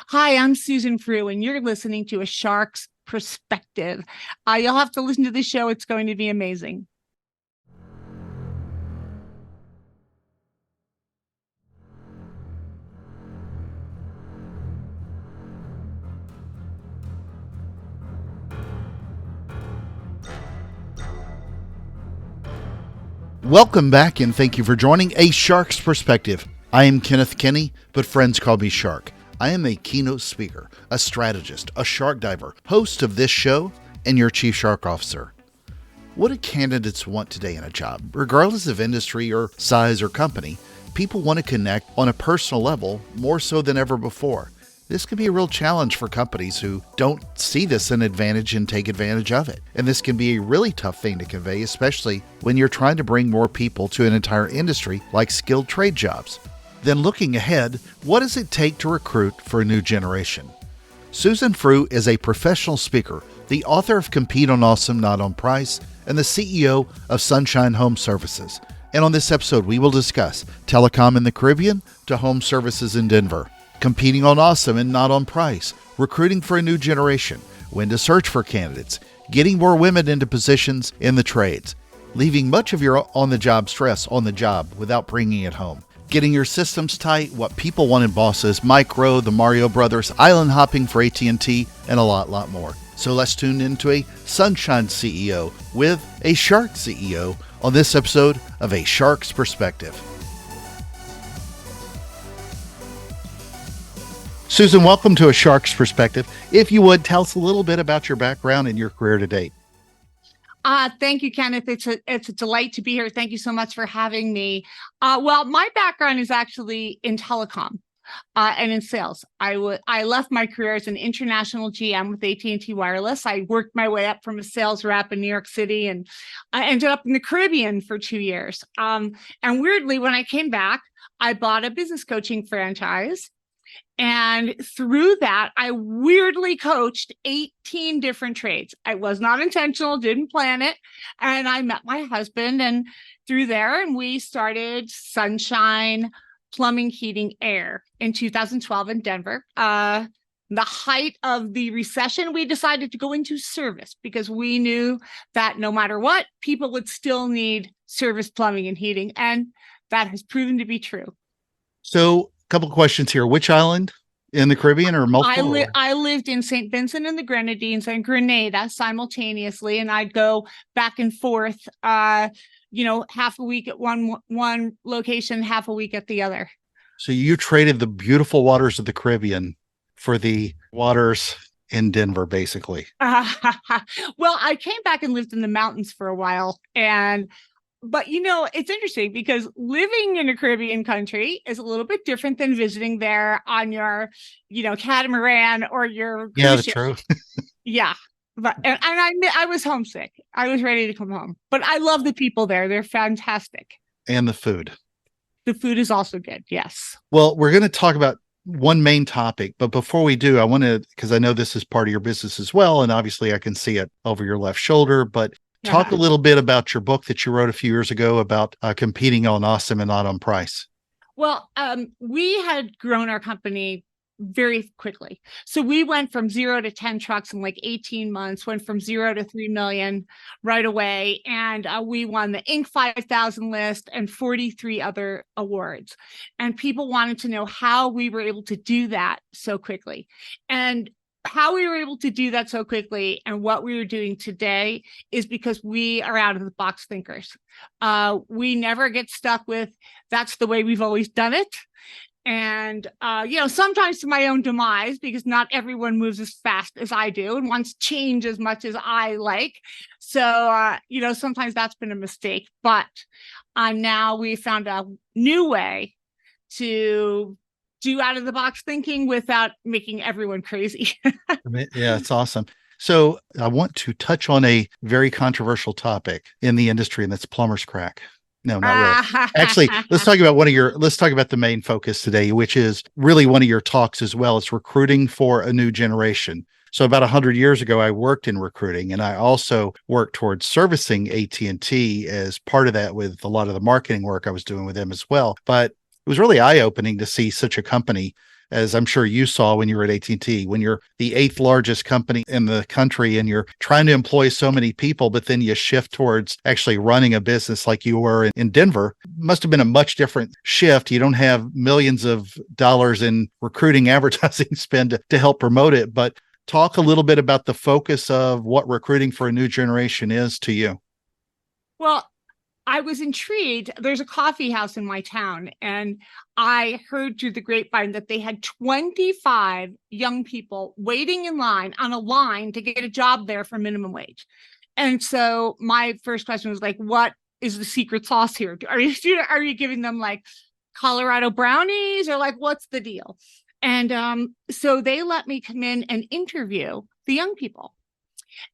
Hi, I'm Susan Frew, and you're listening to A Shark's Perspective. You'll have to listen to the show. It's going to be amazing. Welcome back and thank you for joining A Shark's Perspective. I am Kenneth Kenny, but friends call me Shark. I am a keynote speaker, a strategist, a shark diver, host of this show, and your chief shark officer. What do candidates want today in a job? Regardless of industry or size or company, people want to connect on a personal level more so than ever before. This can be a real challenge for companies who don't see this an advantage and take advantage of it. And this can be a really tough thing to convey, especially when you're trying to bring more people to an entire industry like skilled trade jobs. Then looking ahead, what does it take to recruit for a new generation? Susan Frew is a professional speaker, the author of Compete on Awesome, Not on Price, and the CEO of Sunshine Home Services. And on this episode, we will discuss telecom in the Caribbean to home services in Denver. Competing on awesome and not on price, recruiting for a new generation, when to search for candidates, getting more women into positions in the trades, leaving much of your on-the-job stress on the job without bringing it home, getting your systems tight, what people want in bosses, Micro, the Mario Brothers, island hopping for AT&T, and a lot more. So let's tune into a Sunshine CEO with a Shark CEO on this episode of A Shark's Perspective. Susan, welcome to A Shark's Perspective. If you would, tell us a little bit about your background and your career to date. Thank you, Kenneth. It's a delight to be here. Thank you so much for having me. Well, my background is actually in telecom and in sales. I left my career as an international GM with AT&T Wireless. I worked my way up from a sales rep in New York City, and I ended up in the Caribbean for 2 years. And weirdly, when I came back, I bought a business coaching franchise. And through that, I weirdly coached 18 different trades. I was not intentional, didn't plan it. And I met my husband and through there, and we started Sunshine Plumbing, Heating, Air in 2012 in Denver. The height of the recession, we decided to go into service because we knew that no matter what, people would still need service plumbing and heating. And that has proven to be true. So, couple of questions here. Which island in the Caribbean or multiple? I lived in St. Vincent and the Grenadines and Grenada simultaneously, and I'd go back and forth, half a week at one location, half a week at the other. So you traded the beautiful waters of the Caribbean for the waters in Denver, basically. Well, I came back and lived in the mountains for a while, But, it's interesting because living in a Caribbean country is a little bit different than visiting there on your, catamaran or your cruise Yeah, that's ship. true. Yeah. But I was homesick. I was ready to come home. But I love the people there. They're fantastic. And the food. The food is also good. Yes. Well, we're going to talk about one main topic, but before we do, I want to, because I know this is part of your business as well, and obviously I can see it over your left shoulder, but talk a little bit about your book that you wrote a few years ago about competing on awesome and not on price. Well, we had grown our company very quickly. So we went from 0 to 10 trucks in like 18 months, went from 0 to 3 million right away. And we won the Inc. 5000 list and 43 other awards. And people wanted to know how we were able to do that so quickly. And how we were able to do that so quickly and what we are doing today is because we are out of the box thinkers. We never get stuck with, that's the way we've always done it. And, sometimes to my own demise, because not everyone moves as fast as I do and wants change as much as I like. So, sometimes that's been a mistake. But now we found a new way to do out of the box thinking without making everyone crazy. Yeah, it's awesome. So I want to touch on a very controversial topic in the industry, and that's plumber's crack. No, not really. Actually, let's talk about the main focus today, which is really one of your talks as well. It's recruiting for a new generation. So about 100 years ago, I worked in recruiting, and I also worked towards servicing AT&T as part of that with a lot of the marketing work I was doing with them as well. But it was really eye-opening to see such a company as I'm sure you saw when you were at AT&T, when you're the eighth largest company in the country and you're trying to employ so many people, but then you shift towards actually running a business like you were in Denver. Must have been a much different shift. You don't have millions of dollars in recruiting advertising spend to help promote it, but talk a little bit about the focus of what recruiting for a new generation is to you. Well, I was intrigued. There's a coffee house in my town, and I heard through the grapevine that they had 25 young people waiting in line on a line to get a job there for minimum wage. And so my first question was like, what is the secret sauce here? Are you giving them like Colorado brownies, or like, what's the deal? And so they let me come in and interview the young people.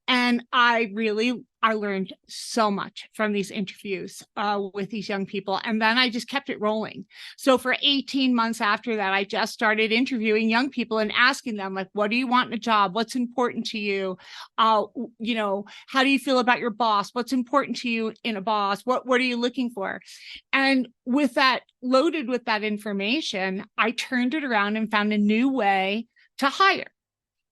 And I learned so much from these interviews with these young people. And then I just kept it rolling. So for 18 months after that, I just started interviewing young people and asking them, like, what do you want in a job? What's important to you? How do you feel about your boss? What's important to you in a boss? What are you looking for? And with that, loaded with that information, I turned it around and found a new way to hire.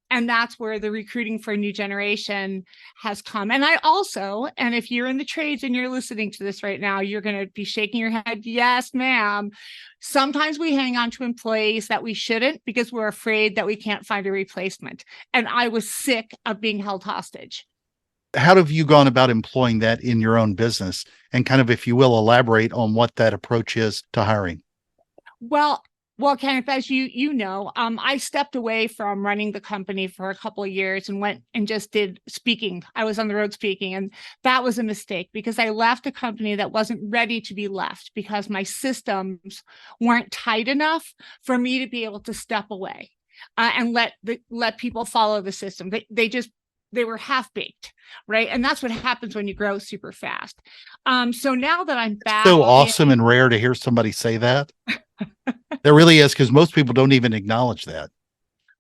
And that's where the recruiting for a new generation has come. And and if you're in the trades and you're listening to this right now, you're going to be shaking your head. Yes, ma'am. Sometimes we hang on to employees that we shouldn't because we're afraid that we can't find a replacement. And I was sick of being held hostage. How have you gone about employing that in your own business? And kind of, if you will, elaborate on what that approach is to hiring. Well, Kenneth, as you know, I stepped away from running the company for a couple of years and went and just did speaking. I was on the road speaking, and that was a mistake because I left a company that wasn't ready to be left because my systems weren't tight enough for me to be able to step away and let people follow the system. They were half-baked, right? And that's what happens when you grow super fast. So now that I'm back. So awesome and rare to hear somebody say that. There really is, because most people don't even acknowledge that.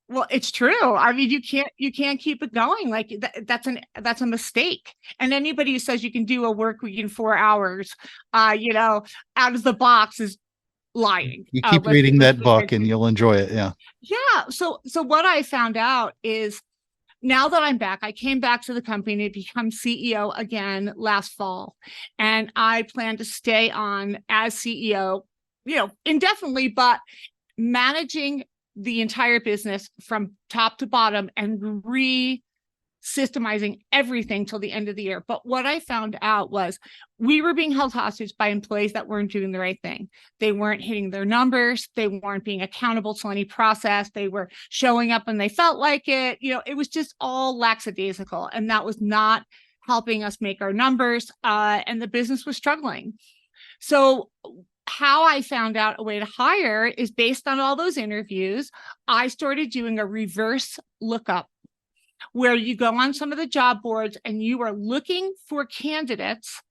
Well, it's true. I mean, you can't keep it going. Like that's a mistake. And anybody who says you can do a work week in 4 hours, out of the box is lying. You keep reading that book and you'll enjoy it. Yeah. Yeah. So what I found out is, now that I'm back, I came back to the company to become CEO again last fall, and I plan to stay on as CEO, indefinitely, but managing the entire business from top to bottom and systemizing everything till the end of the year. But what I found out was we were being held hostage by employees that weren't doing the right thing. They weren't hitting their numbers. They weren't being accountable to any process. They were showing up when they felt like it. It was just all lackadaisical. And that was not helping us make our numbers. And the business was struggling. So how I found out a way to hire is based on all those interviews. I started doing a reverse lookup, where you go on some of the job boards and you are looking for candidates.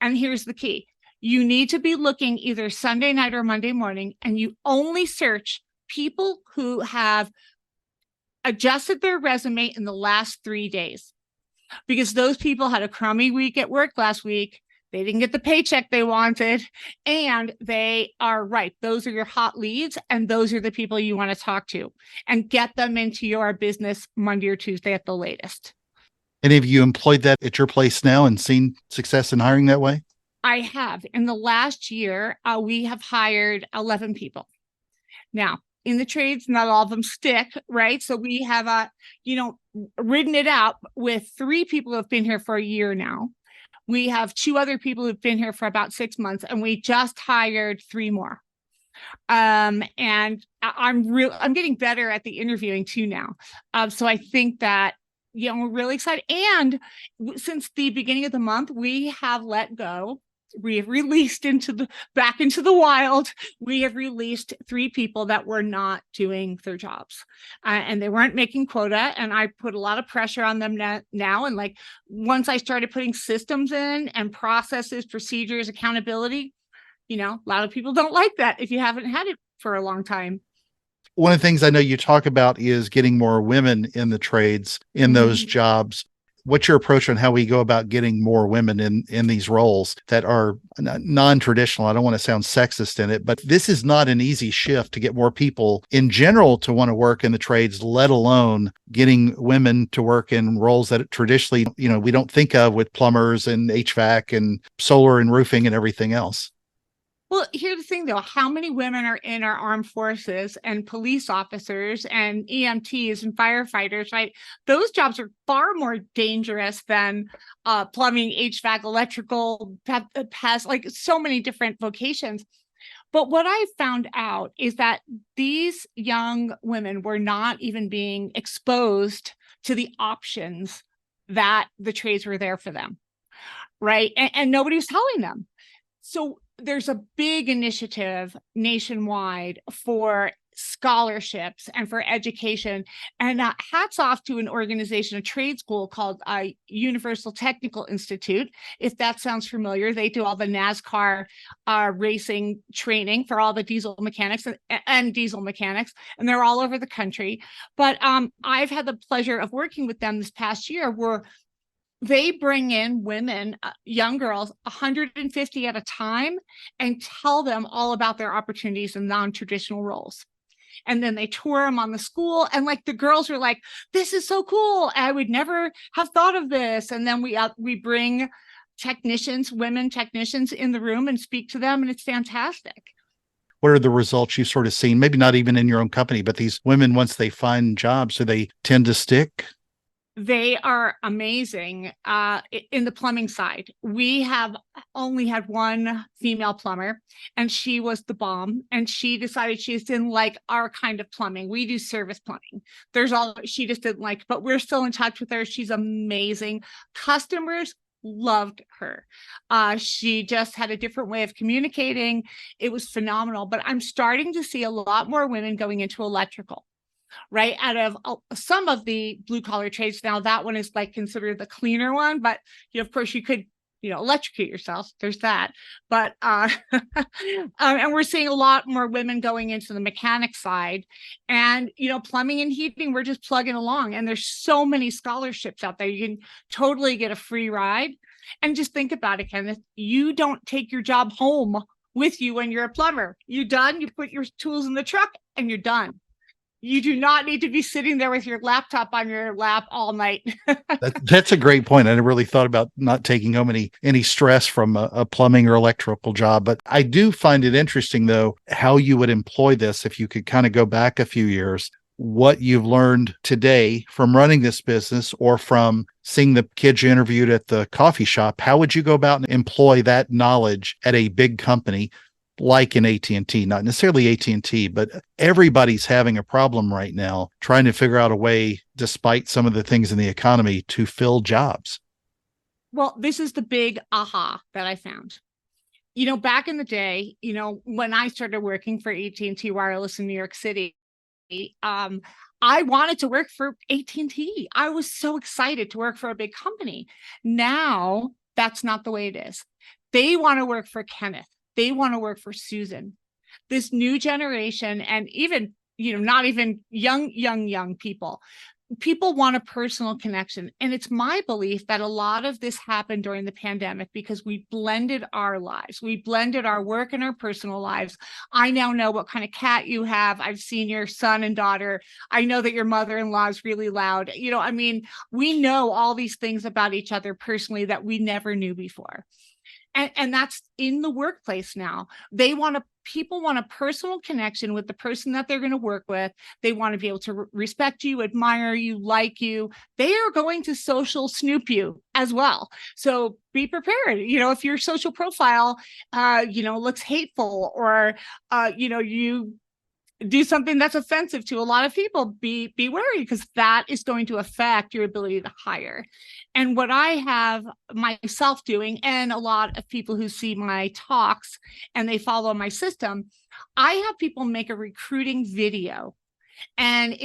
And here's the key. You need to be looking either Sunday night or Monday morning, and you only search people who have adjusted their resume in the last 3 days, because those people had a crummy week at work last week. They didn't get the paycheck they wanted, and they are ripe. Those are your hot leads, and those are the people you want to talk to and get them into your business Monday or Tuesday at the latest. And have you employed that at your place now and seen success in hiring that way? I have. In the last year, we have hired 11 people. Now, in the trades, not all of them stick, right? So we have, ridden it out with 3 people who have been here for a year now. We have 2 other people who've been here for about 6 months, and we just hired 3 more. And I'm getting better at the interviewing too now. So I think that, we're really excited. And since the beginning of the month, we have let go. We have released back into the wild. We have released 3 people that were not doing their jobs, and they weren't making quota. And I put a lot of pressure on them now. And like, once I started putting systems in and processes, procedures, accountability, a lot of people don't like that if you haven't had it for a long time. One of the things I know you talk about is getting more women in the trades, in those jobs. what's your approach on how we go about getting more women in these roles that are non-traditional? I don't want to sound sexist in it, but this is not an easy shift to get more people in general to want to work in the trades, let alone getting women to work in roles that traditionally, we don't think of, with plumbers and HVAC and solar and roofing and everything else. Well, here's the thing, though. How many women are in our armed forces and police officers and EMTs and firefighters, right? Those jobs are far more dangerous than plumbing, HVAC, electrical, pest, like so many different vocations. But what I found out is that these young women were not even being exposed to the options that the trades were there for them, right? And nobody was telling them. So there's a big initiative nationwide for scholarships and for education. And hats off to an organization, a trade school called Universal Technical Institute. If that sounds familiar, they do all the NASCAR racing training for all the diesel mechanics and diesel mechanics, and they're all over the country. But I've had the pleasure of working with them this past year, where they bring in women, young girls, 150 at a time, and tell them all about their opportunities in non-traditional roles. And then they tour them on the school, and like the girls are like, "This is so cool! I would never have thought of this." And then we bring technicians, women technicians, in the room and speak to them, and it's fantastic. What are the results you've sort of seen? Maybe not even in your own company, but these women, once they find jobs, do they tend to stick? They are amazing. In the plumbing side, we have only had one female plumber, and she was the bomb. And she decided she just didn't like our kind of plumbing. We do service plumbing. She just didn't like, but we're still in touch with her. She's amazing. Customers loved her. She just had a different way of communicating. It was phenomenal. But I'm starting to see a lot more women going into electrical, right? Out of some of the blue collar trades. Now that one is like considered the cleaner one, but of course you could, electrocute yourself. There's that. But and we're seeing a lot more women going into the mechanic side, and plumbing and heating, we're just plugging along. And there's so many scholarships out there. You can totally get a free ride. And just think about it, Kenneth. You don't take your job home with you when you're a plumber. You're done. You put your tools in the truck and you're done. You do not need to be sitting there with your laptop on your lap all night. That's a great point. I never really thought about not taking home any stress from a plumbing or electrical job. But I do find it interesting, though, how you would employ this if you could kind of go back a few years, what you've learned today from running this business or from seeing the kids you interviewed at the coffee shop. How would you go about and employ that knowledge at a big company like in AT&T? Not necessarily AT&T, but everybody's having a problem right now trying to figure out a way, despite some of the things in the economy, to fill jobs. Well, this is the big aha that I found. Back in the day, when I started working for AT&T Wireless in New York City, I wanted to work for AT&T. I was so excited to work for a big company. Now, that's not the way it is. They want to work for Kenneth. They want to work for Susan. This new generation, and even, not even young people. People want a personal connection. And it's my belief that a lot of this happened during the pandemic because we blended our lives. We blended our work and our personal lives. I now know what kind of cat you have. I've seen your son and daughter. I know that your mother-in-law is really loud. We know all these things about each other personally that we never knew before. And that's in the workplace now. People want a personal connection with the person that they're going to work with. They want to be able to respect you, admire you, like you. They are going to social snoop you as well. So be prepared. If your social profile, looks hateful, or, you do something that's offensive to a lot of people, be wary, because that is going to affect your ability to hire. And what I have myself doing, and a lot of people who see my talks and they follow my system, I have people make a recruiting video. And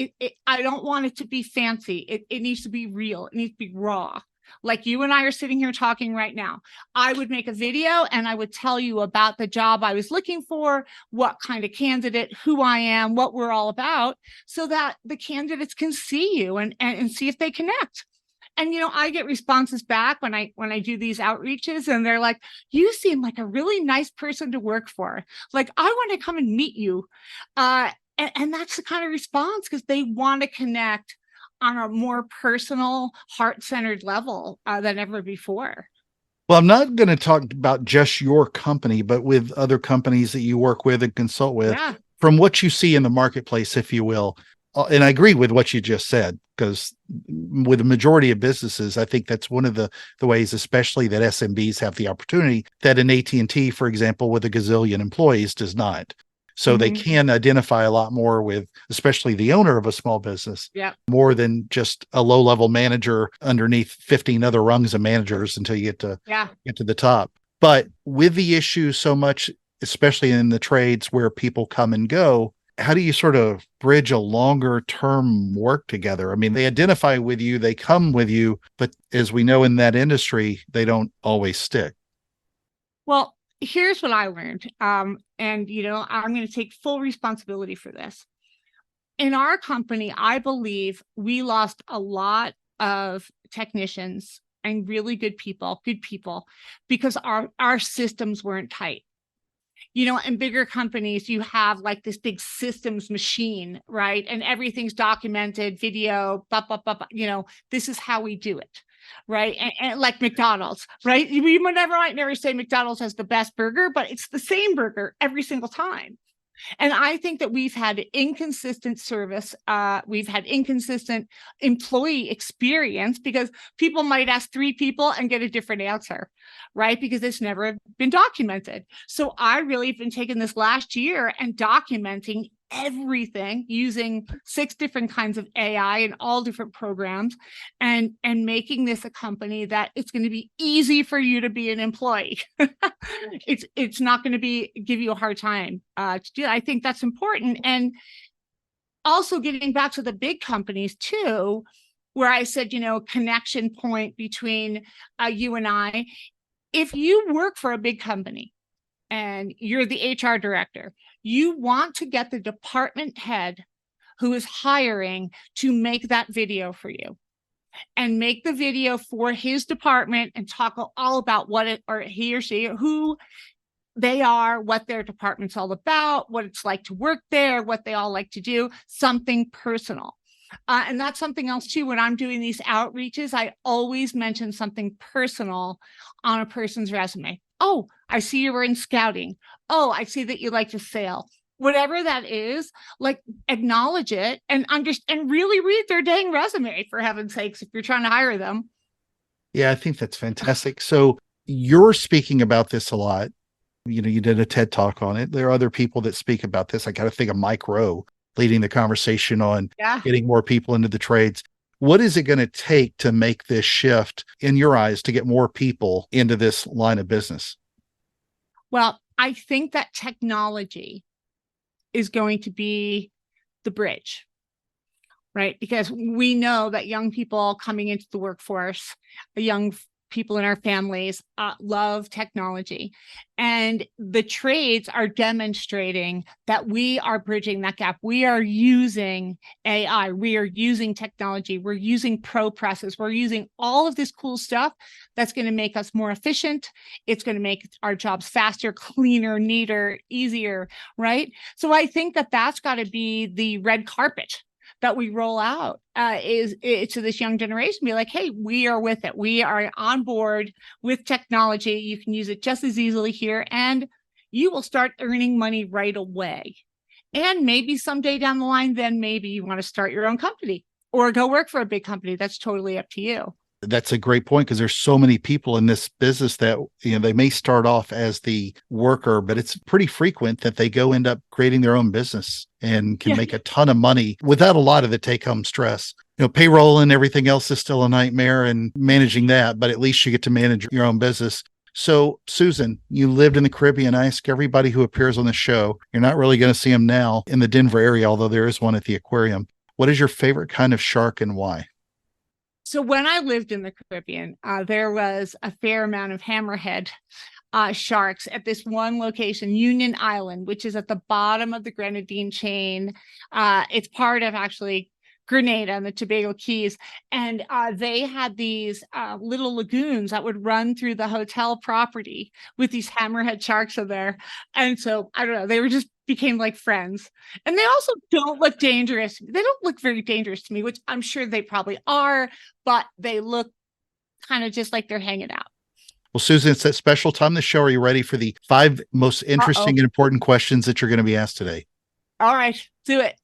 I don't want it to be fancy. It needs to be real. It needs to be raw. Like you and I are sitting here talking right now. I would make a video and I would tell you about the job I was looking for, what kind of candidate, who I am, what we're all about, so that the candidates can see you and see if they connect. And I get responses back when I do these outreaches, and they're like, "You seem like a really nice person to work for. Like, I want to come and meet you." And that's the kind of response, because they want to connect on a more personal, heart-centered level than ever before. Well, I'm not going to talk about just your company, but with other companies that you work with and consult with, Yeah. from what you see in the marketplace, if you will. And I agree with what you just said, because with the majority of businesses, I think that's one of the ways, especially that SMBs have the opportunity that an AT&T, for example, with a gazillion employees does not. So they Mhm. can identify a lot more with, especially the owner of a small business, Yeah. more than just a low level manager underneath 15 other rungs of managers until you Yeah. get to the top. But with the issue so much, especially in the trades where people come and go, how do you sort of bridge a longer term work together? I mean, they identify with you, they come with you, but as we know in that industry, they don't always stick. Well, here's what I learned. And I'm going to take full responsibility for this. In our company, I believe we lost a lot of technicians and really good people, because our systems weren't tight. In bigger companies, you have like this big systems machine, right? And everything's documented, video, blah, blah, blah, blah. This is how we do it, right? And like McDonald's, right? We might never say McDonald's has the best burger, but it's the same burger every single time. And I think that we've had inconsistent service. We've had inconsistent employee experience, because people might ask 3 people and get a different answer, right? Because it's never been documented. So I really have been taking this last year and documenting everything using 6 different kinds of AI and all different programs, and making this a company that it's going to be easy for you to be an employee. It's not going to be give you a hard time to do that. I think that's important. And also getting back to the big companies too, where I said, connection point between you and I. If you work for a big company and you're the HR director, you want to get the department head who is hiring to make that video for you, and make the video for his department and talk all about what it, or he or she, who they are, what their department's all about, what it's like to work there, what they all like to do, something personal. And that's something else too. When I'm doing these outreaches, I always mention something personal on a person's resume. Oh, I see you were in scouting. Oh, I see that you like to sail. Whatever that is, like, acknowledge it and understand, and really read their dang resume, for heaven's sakes, if you're trying to hire them. Yeah, I think that's fantastic. So you're speaking about this a lot. You did a TED talk on it. There are other people that speak about this. I got to think of Mike Rowe leading the conversation on Yeah. getting more people into the trades. What is it going to take to make this shift in your eyes to get more people into this line of business? Well, I think that technology is going to be the bridge, right? Because we know that young people coming into the workforce, young people in our families, love technology. And the trades are demonstrating that we are bridging that gap. We are using AI, we are using technology, we're using pro presses, we're using all of this cool stuff that's going to make us more efficient. It's going to make our jobs faster, cleaner, neater, easier, right? So I think that that's got to be the red carpet that we roll out, is to this young generation. Be like, hey, we are with it. We are on board with technology. You can use it just as easily here, and you will start earning money right away. And maybe someday down the line, then maybe you want to start your own company or go work for a big company. That's totally up to you. That's a great point, because there's so many people in this business that they may start off as the worker, but it's pretty frequent that they end up creating their own business and can Yeah. make a ton of money without a lot of the take-home stress. Payroll and everything else is still a nightmare, and managing that, but at least you get to manage your own business. So, Susan, you lived in the Caribbean. I ask everybody who appears on the show, you're not really going to see them now in the Denver area, although there is one at the aquarium. What is your favorite kind of shark and why? So when I lived in the Caribbean, there was a fair amount of hammerhead sharks at this one location, Union Island, which is at the bottom of the Grenadine chain. It's part of actually Grenada and the Tobago Keys. And they had these little lagoons that would run through the hotel property with these hammerhead sharks in there. And so, I don't know, they were just became like friends. And they also don't look dangerous. They don't look very dangerous to me, which I'm sure they probably are, but they look kind of just like they're hanging out. Well, Susan, it's that special time of the show. Are you ready for the 5 most interesting and important questions that you're going to be asked today? All right, do it.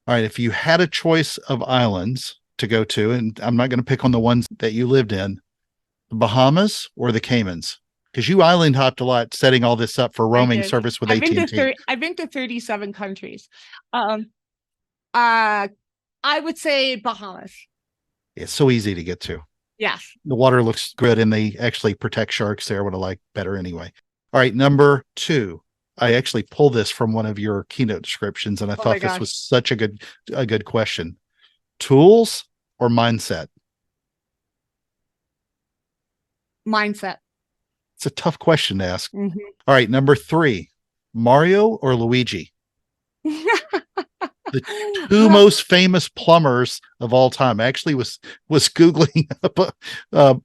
All right. If you had a choice of islands to go to, and I'm not going to pick on the ones that you lived in, the Bahamas or the Caymans, because you island hopped a lot, setting all this up for roaming service with AT&T. I've been to 37 countries. I would say Bahamas. It's so easy to get to. Yes. The water looks good, and they actually protect sharks there, what I like better anyway. All right. Number 2. I actually pulled this from one of your keynote descriptions, and I thought this was such a good question. Tools or mindset? Mindset. It's a tough question to ask. Mm-hmm. All right. Number 3, Mario or Luigi? The 2 most famous plumbers of all time. I actually was Googling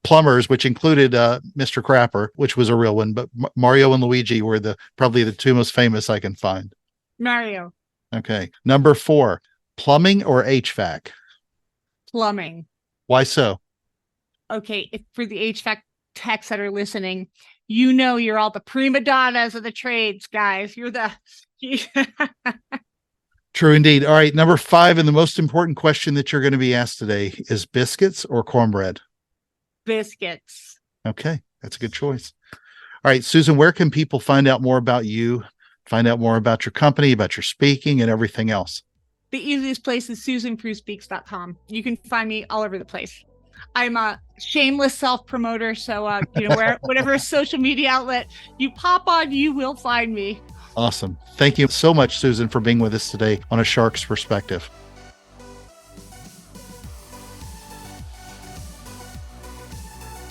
plumbers, which included Mr. Crapper, which was a real one, but Mario and Luigi were probably the 2 most famous I can find. Mario. Okay. Number 4, plumbing or HVAC? Plumbing. Why so? Okay. If for the HVAC techs that are listening, you're all the prima donnas of the trades, guys. You're the... True indeed. All right. Number 5, and the most important question that you're going to be asked today is biscuits or cornbread? Biscuits. Okay. That's a good choice. All right, Susan, where can people find out more about you, find out more about your company, about your speaking and everything else? The easiest place is susanfrewspeaks.com. You can find me all over the place. I'm a shameless self-promoter. So, whatever social media outlet you pop on, you will find me. Awesome. Thank you so much, Susan, for being with us today on A Shark's Perspective.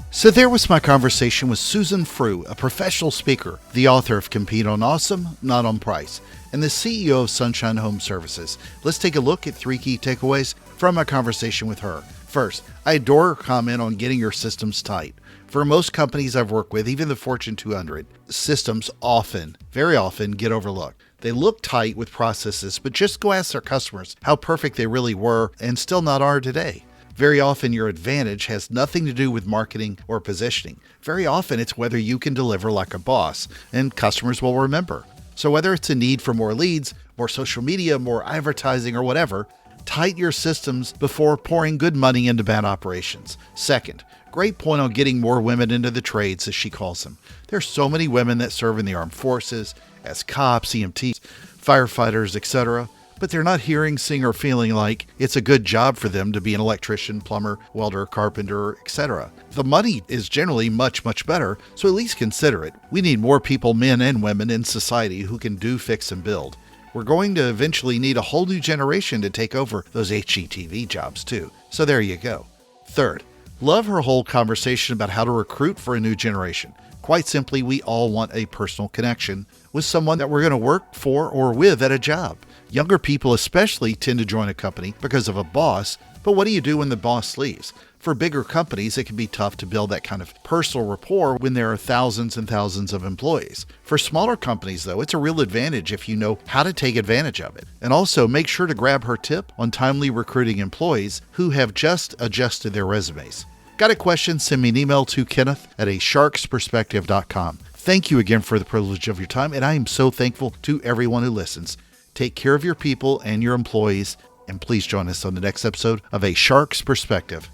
So there was my conversation with Susan Frew, a professional speaker, the author of Compete on Awesome, Not on Price, and the CEO of Sunshine Home Services. Let's take a look at 3 key takeaways from my conversation with her. First, I adore her comment on getting your systems tight. For most companies I've worked with, even the Fortune 200, systems very often get overlooked. They look tight with processes, but just go ask their customers how perfect they really were and still not are today. Very often your advantage has nothing to do with marketing or positioning. Very often it's whether you can deliver like a boss, and customers will remember. So whether it's a need for more leads, more social media, more advertising, or whatever, tighten your systems before pouring good money into bad operations. Second, great point on getting more women into the trades, as she calls them. There's so many women that serve in the armed forces, as cops, EMTs, firefighters, etc., but they're not hearing, seeing, or feeling like it's a good job for them to be an electrician, plumber, welder, carpenter, etc. The money is generally much, much better, so at least consider it. We need more people, men and women, in society who can do, fix, and build. We're going to eventually need a whole new generation to take over those HGTV jobs too. So there you go. Third, love her whole conversation about how to recruit for a new generation. Quite simply, we all want a personal connection with someone that we're going to work for or with at a job. Younger people especially tend to join a company because of a boss, but what do you do when the boss leaves? For bigger companies, it can be tough to build that kind of personal rapport when there are thousands and thousands of employees. For smaller companies, though, it's a real advantage if you know how to take advantage of it. And also, make sure to grab her tip on timely recruiting employees who have just adjusted their resumes. Got a question? Send me an email to kenneth@asharksperspective.com. Thank you again for the privilege of your time, and I am so thankful to everyone who listens. Take care of your people and your employees, and please join us on the next episode of A Shark's Perspective.